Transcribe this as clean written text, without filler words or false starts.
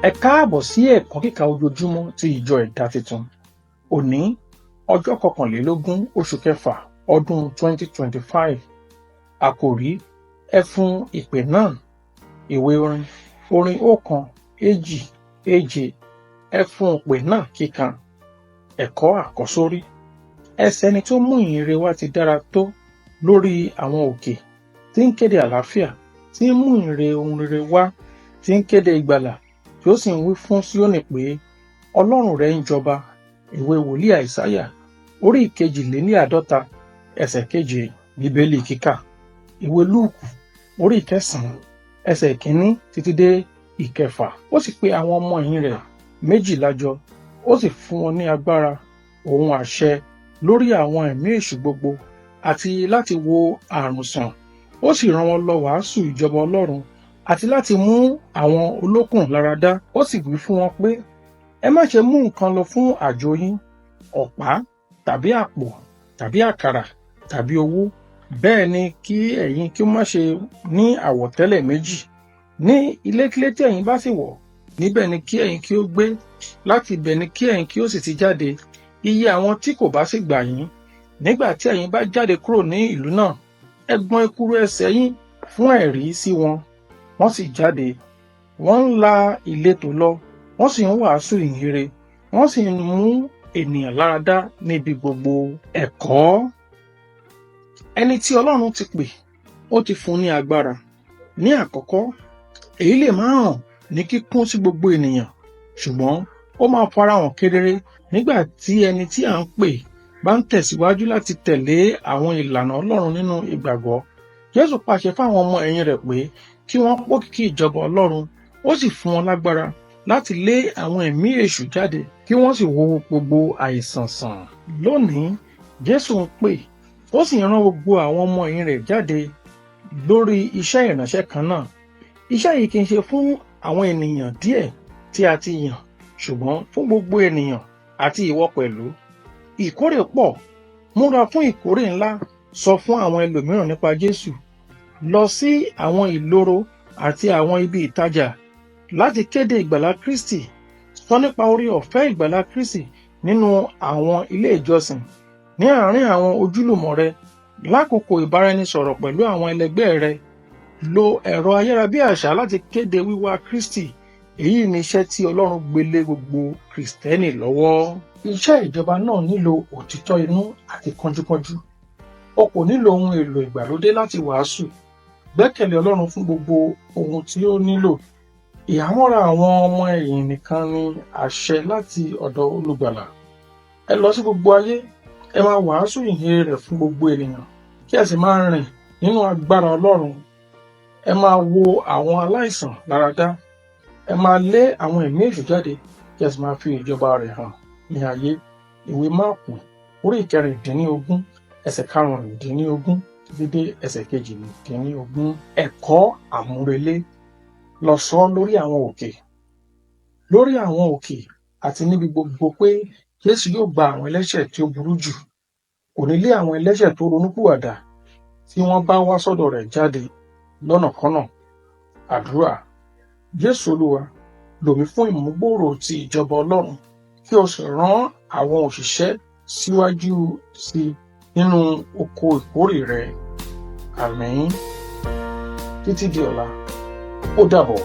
Ẹ káàbọ̀ sí ẹ̀kọ́ kíkà ojoojúmọ́ ti ìjọ Ẹ̀dá Tuntun. Òní ọjọ́ 21 oṣù kẹfà ọdún 2025. Àkòrí: ẹfun ìpè náà. Ìwé orin 1, 2, 7. Ẹfun ìpè náà kíkan. Ẹ̀kọ́ àkọ́sórí. Ẹsẹ̀ ẹni tó mú ìyìnrere wá ti dára tó lórí àwọn òkè, tí ń kéde àlàáfíà, tí ń mú ìyìnrere ohun rere wá, tí ń kéde ìgbàlà, tí ó sì ń wí fún Síónì pé Ọlọ́run rẹ̀ ń jọba. Ìwé wòlíì Àìsáyà orí 52 ẹsẹ̀ 7. Bíbélì kíkà. Ìwé Lúùkù orí 9 ẹsẹ̀ 1 títí dé 6. Ó sì pe àwọn ọmọ ẹ̀yìn rẹ̀ 12 jọ, ó sì fún wọn ní agbára, ohun àṣẹ lórí àwọn ẹ̀mí èṣù gbogbo, àti láti wo àrùn sàn. Ó sì rán wọn lọ wàásù ìjọba Ọlọ́run, àti láti mú àwọn olókùn láradá. Ó sì wí fún wọn pé, ẹ má ṣe mú nǹkan lọ fún àjò yín, ọ̀pá tàbí àpò tàbí àkàrà tàbí owó. Bẹ́ẹ̀ ni kí ẹ̀yin kí ó má ṣe ní àwọ̀tẹ́lẹ̀ méjì. Ní ilékílé tí ẹ̀yin bá sì wọ̀, níbẹ̀ ni kí ẹ̀yin kí ó gbé, láti ibẹ̀ ni kí ẹ̀yin kí ó sì ti jáde. Iye àwọn tí kò bá sì gbà yín, nígbà tí ẹ̀yin bá jáde kúrò ní ìlú náà, ẹ gbọn ekuru ẹsẹ̀ yín fún ẹ̀rí sí wọn. Wọ́n sì jáde, wọ́n ń la ìletò lọ, wọ́n sì ń wàásù ìyìnrere, wọ́n sì ń mú ènìyàn láradá níbi gbogbo. Ẹ̀kọ́. Ẹni tí Ọlọ́run ti pè, ó ti fún ní agbára. Ní àkọ́kọ́, èyí lè má hàn ní kíkún sí gbogbo ènìyàn, ṣùgbọ́n ó máa farahàn kedere nígbà tí ẹni tí à ń pè bá ń tẹ̀síwájú láti tẹ̀lé àwọn ìlànà Ọlọ́run nínú ìgbàgbọ́. Jésù pàṣẹ fáwọn ọmọ ẹ̀yìn rẹ̀ pé kí wọ́n pòkìkí ìjọba Ọlọ́run, ó sì fún wọn lágbára láti lé àwọn ẹ̀mí èṣù jáde, kí wọ́n sì wo gbogbo àìsàn sàn. Lónìí, Jésù ń pè, ó sì rán gbogbo àwọn ọmọ ẹ̀yìn rẹ̀ jáde lórí iṣẹ́ ìránṣẹ́ kan náà. Iṣẹ́ yìí kì í ṣe fún àwọn ènìyàn díẹ̀ tí a ti yàn, ṣùgbọ́n fún gbogbo ènìyàn, àti ìwọ pẹ̀lú. Ìkórè pọ̀, múra fún ìkórè ńlá. Sọ fún àwọn ẹlòmíràn nípa Jésù. Lọ sí àwọn ìloro àti àwọn ibi ìtajà láti kéde ìgbàlà Kristi. Sọ nípa oore-ọ̀fẹ́ ìgbàlà Kristi nínú àwọn ilé ìjọsìn, ní àárín àwọn ojúlùmọ̀ rẹ, lákòókò ìbáraẹnisọ̀rọ̀ pẹ̀lú àwọn ẹlẹgbẹ́ rẹ. Lo ẹ̀rọ ayárabíàṣá láti kéde wíwá Kristi. Èyí ni iṣẹ́ tí Ọlọ́run gbélé gbogbo Kristẹni lọ́wọ́. Iṣẹ́ ìjọba náà nílò òtítọ́ inú àti kánjúkánjú. O kò nílò ohun èlò ìgbàlódé láti wàásù. Gbẹ́kẹ̀lé Ọlọ́run fún gbogbo ohun tí ó nílò. Ìhámọ́ra àwọn ọmọ ẹ̀yìn nìkan ni àṣẹ láti ọ̀dọ̀ Olùgbàlà. Ẹ lọ sí gbogbo ayé, ẹ máa wàásù ìyìnrere rẹ̀ fún gbogbo ènìyàn, kí ẹ sì máa rìn nínú agbára Ọlọ́run. Ẹ máa wo àwọn aláìsàn láradá. Ẹ máa lé àwọn ẹ̀mí èṣù jáde, kí ẹ sì máa fi ìjọba rẹ̀ hàn ní ayé. Ìwé Máàkù orí 16 ẹsẹ̀ 15 títí dé ẹsẹ̀ 22. Ẹ̀kọ́ àmúrelé. Lọ sọ lórí àwọn òkè. Lórí àwọn òkè àti níbi gbogbo pé Jésù yóò gba àwọn ẹlẹ́ṣẹ̀ tí ó burú jù. Kò ní lé àwọn ẹlẹ́ṣẹ̀ tó ronúpìwàdà tí wọ́n bá wá sọ́dọ̀ rẹ̀ jáde lọ́nàkọ́nà. Àdúrà. Jésù Olúwa, lò mí fún ìmúgbòòrò ti ìjọba Ọlọ́run, kí o sì rán àwọn òṣìṣẹ́ síwájú sí nínú oko ìkórè rẹ. Àmín. Títí di ọ̀la, ó dàbọ̀.